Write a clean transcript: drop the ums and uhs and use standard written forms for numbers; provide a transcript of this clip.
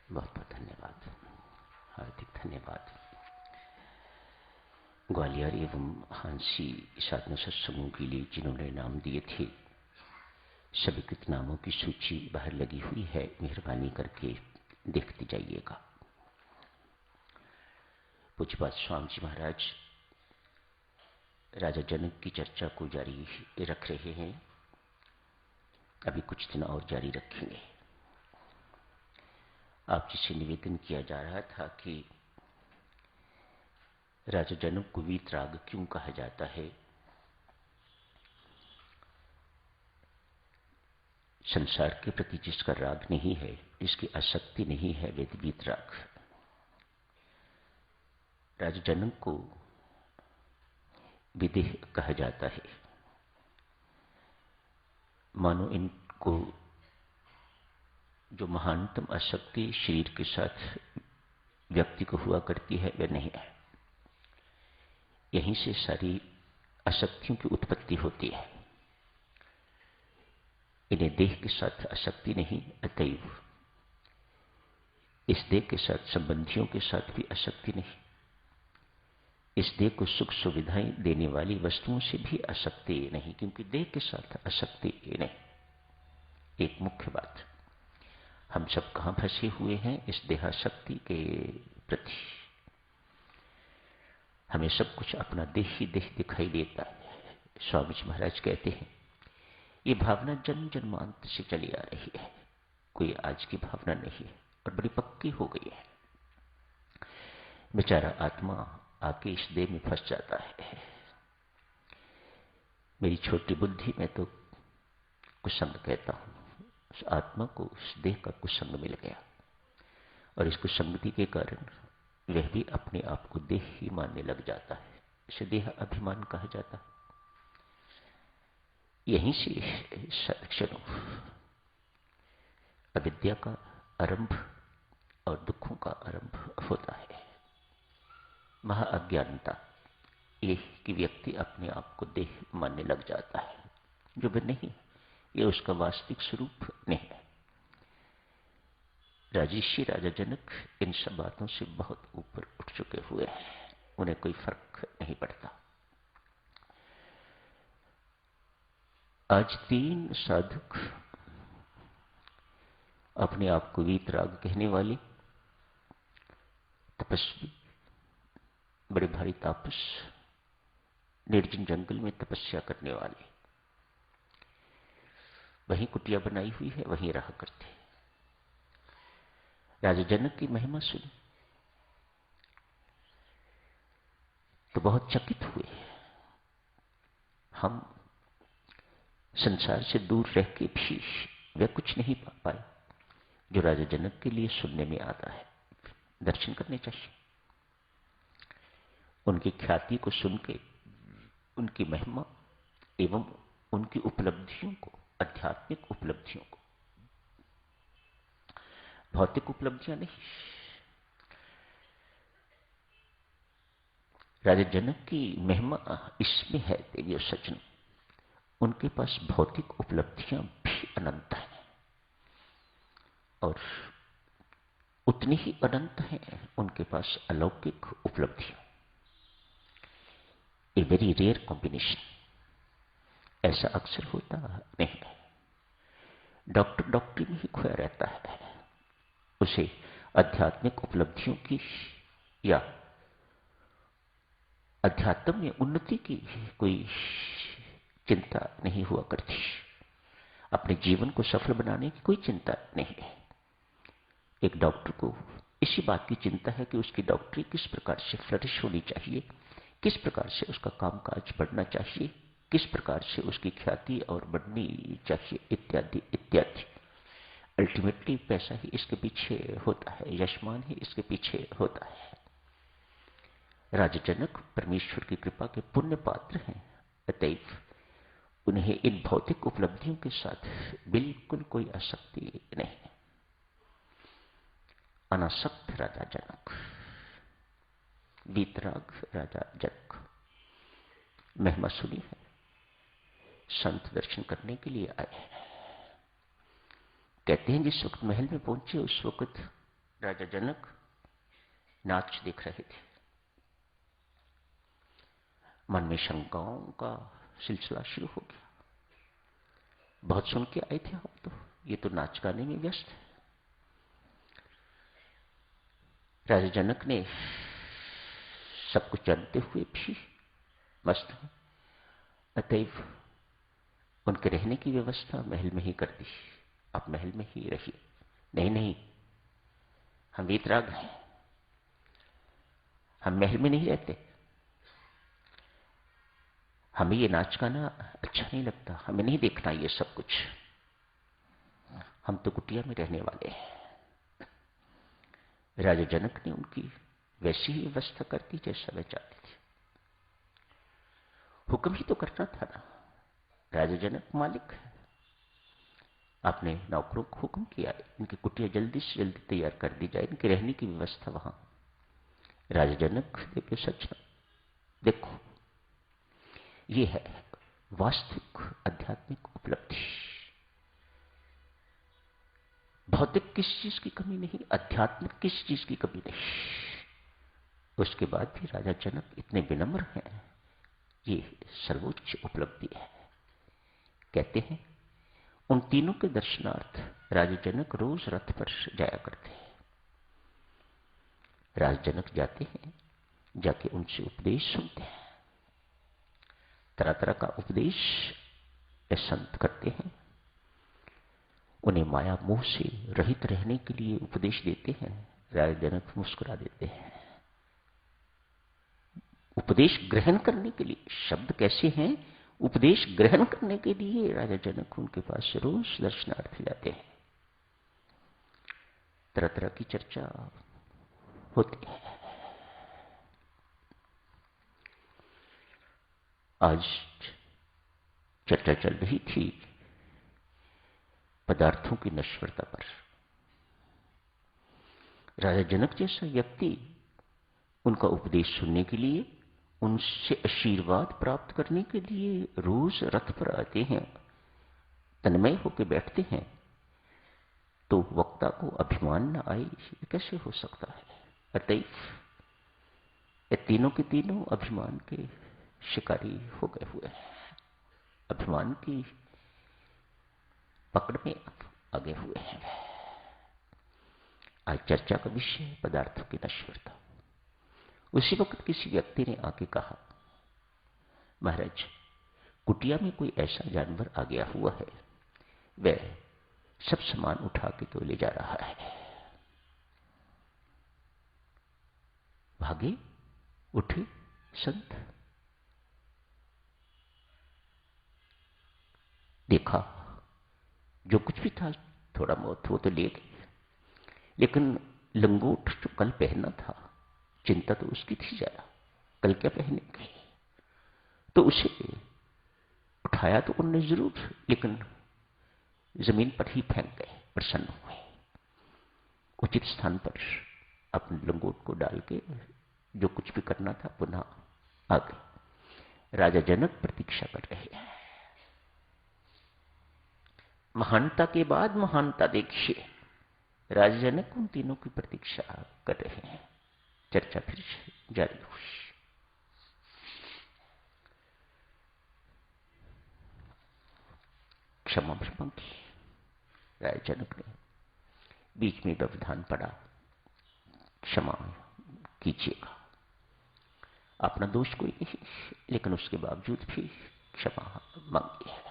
बहुत बहुत धन्यवाद, हार्दिक धन्यवाद। ग्वालियर एवं हांसी साधना सत्संगों के लिए जिन्होंने नाम दिए थे, स्वीकृत नामों की सूची बाहर लगी हुई है, मेहरबानी करके देखते जाइएगा। पूज्यपाद स्वामी जी महाराज राजा जनक की चर्चा को जारी रख रहे हैं, अभी कुछ दिन और जारी रखेंगे। आप जिसे निवेदन किया जा रहा था कि राजा जनक को वीतराग क्यों कहा जाता है। संसार के प्रति जिसका राग नहीं है, जिसकी आसक्ति नहीं है, वे वीतराग। राजा जनक को विदेह कहा जाता है, मानो इनको जो महानतम आसक्ति शरीर के साथ व्यक्ति को हुआ करती है वह नहीं है। यहीं से सारी आसक्तियों की उत्पत्ति होती है। इन्हें देह के साथ आसक्ति नहीं, अतएव इस देह के साथ संबंधियों के साथ भी आसक्ति नहीं, इस देह को सुख सुविधाएं देने वाली वस्तुओं से भी आसक्ति नहीं, क्योंकि देह के साथ आसक्ति नहीं। एक मुख्य बात, हम सब कहां फंसे हुए हैं इस देहासक्ति के प्रति। हमें सब कुछ अपना देह ही देह दिखाई देता है। स्वामी जी महाराज कहते हैं ये भावना जन्म जन्मांत से चली आ रही है, कोई आज की भावना नहीं है और बड़ी पक्की हो गई है। बेचारा आत्मा आके इस देह में फंस जाता है। मेरी छोटी बुद्धि में तो कुसंग कहता हूं, उस आत्मा को उस देह का कुसंग मिल गया और इस कुसंगति के कारण वह भी अपने आप को देह ही मानने लग जाता है। इसे देह अभिमान कहा जाता है। यहीं से सदक्षणों अविद्या का आरंभ और दुखों का आरंभ होता है। महाअज्ञानता ये कि व्यक्ति अपने आप को देह मानने लग जाता है, जो भी नहीं, ये उसका वास्तविक स्वरूप नहीं है। राजर्षि राजा जनक इन सब बातों से बहुत ऊपर उठ चुके हुए हैं, उन्हें कोई फर्क नहीं पड़ता। आज 3 साधक अपने आप को वीतराग कहने वाले तपस्वी, बड़े भारी तापस, निर्जन जंगल में तपस्या करने वाले, वहीं कुटिया बनाई हुई है, वहीं रहा करते। राजा जनक की महिमा सुनी तो बहुत चकित हुए। हम संसार से दूर रह के भी वे कुछ नहीं पा पाए जो राजा जनक के लिए सुनने में आता है। दर्शन करने चाहिए, उनकी ख्याति को सुन के, उनकी महिमा एवं उनकी उपलब्धियों को, आध्यात्मिक उपलब्धियों को, भौतिक उपलब्धियां नहीं। राजा जनक की महिमा इसमें है देवी और सज्जनों, उनके पास भौतिक उपलब्धियां भी अनंत हैं और उतनी ही अनंत हैं उनके पास अलौकिक उपलब्धियां। ए वेरी रेयर कॉम्बिनेशन, ऐसा अक्सर होता नहीं है। डॉक्टर डॉक्टरी में ही खोया रहता है, उसे आध्यात्मिक उपलब्धियों की या अध्यात्म में उन्नति की कोई चिंता नहीं हुआ करती। अपने जीवन को सफल बनाने की कोई चिंता नहीं है। एक डॉक्टर को इसी बात की चिंता है कि उसकी डॉक्टरी किस प्रकार से फ्लरिश होनी चाहिए, किस प्रकार से उसका कामकाज बढ़ना चाहिए, किस प्रकार से उसकी ख्याति और बढ़नी चाहिए, इत्यादि इत्यादि। अल्टीमेटली पैसा ही इसके पीछे होता है, यशमान ही इसके पीछे होता है। राजा जनक परमेश्वर की कृपा के पुण्य पात्र हैं, अतएव उन्हें इन भौतिक उपलब्धियों के साथ बिल्कुल कोई आसक्ति नहीं है। अनासक्त राजा जनक, वीतराग राजा जनक। महिमा सुनी है, संत दर्शन करने के लिए आए हैं। कहते हैं जिस वक्त महल में पहुंचे उस वक्त राजा जनक नाच देख रहे थे। मन में शंकाओं का सिलसिला शुरू हो गया। बहुत सुन के आए थे हम तो, ये तो नाच गाने में व्यस्त है। राजा जनक ने सब कुछ जानते हुए भी मस्त है, अतएव उनके रहने की व्यवस्था महल में ही कर दी। आप महल में ही रहिए। नहीं नहीं, हम वीतराग हैं, हम महल में नहीं रहते, हमें ये नाच गाना अच्छा नहीं लगता, हमें नहीं देखना ये सब कुछ, हम तो कुटिया में रहने वाले हैं। राजा जनक ने उनकी वैसी ही व्यवस्था कर दी जैसा वे चाहते थे। हुक्म ही तो करना था ना, राजा जनक मालिक है। आपने नौकरों को हुक्म किया इनकी कुटिया जल्दी से जल्दी तैयार कर दी जाए, इनकी रहने की व्यवस्था वहां। राजा जनक देखिए सच, देखो ये है वास्तविक आध्यात्मिक उपलब्धि। भौतिक किसी चीज की कमी नहीं, आध्यात्मिक किसी चीज की कमी नहीं। उसके बाद भी राजा जनक इतने विनम्र हैं, ये सर्वोच्च उपलब्धि है। कहते हैं उन तीनों के दर्शनार्थ राजा जनक रोज रथ पर जाया करते हैं। राजा जनक जाते हैं, जाके उनसे उपदेश सुनते हैं, तरह तरह का उपदेश ये संत करते हैं। उन्हें माया मोह से रहित रहने के लिए उपदेश देते हैं। राजा जनक मुस्कुरा देते हैं। उपदेश ग्रहण करने के लिए, शब्द कैसे हैं, उपदेश ग्रहण करने के लिए राजा जनक उनके पास रोज दर्शनार्थ जाते हैं। तरह तरह की चर्चा होती है। आज चर्चा चल रही थी पदार्थों की नश्वरता पर। राजा जनक जैसा व्यक्ति उनका उपदेश सुनने के लिए, उनसे आशीर्वाद प्राप्त करने के लिए रोज रथ पर आते हैं, तन्मय होकर बैठते हैं, तो वक्ता को अभिमान न आए, ये कैसे हो सकता है? अतएव ये तीनों के तीनों अभिमान के शिकारी हो गए हुए हैं, अभिमान की पकड़ में आगे हुए हैं। आज चर्चा का विषय पदार्थों की नश्वरता। उसी वक्त किसी व्यक्ति ने आके कहा, महाराज कुटिया में कोई ऐसा जानवर आ गया हुआ है, वह सब सामान उठा के तो ले जा रहा है। भागे उठे संत, देखा जो कुछ भी था थोड़ा बहुत वो तो ले गए, लेकिन लंगोट जो कल पहनना था, चिंता तो उसकी थी जरा, कल क्या पहनेंगे, तो उसे उठाया तो उन्होंने जरूर, लेकिन जमीन पर ही फेंक गए। प्रसन्न हुए, उचित स्थान पर अपने लंगोट को डाल के जो कुछ भी करना था पुनः आ गए। राजा जनक प्रतीक्षा कर रहे हैं। महानता के बाद महानता देखिए, राजा जनक उन तीनों की प्रतीक्षा कर रहे हैं। चर्चा फिर जारी हुई। क्षमा मांगी राजा जनक ने, बीच में व्यवधान पड़ा, क्षमा कीजिएगा, अपना दोष कोई नहीं, लेकिन उसके बावजूद भी क्षमा मांगी है।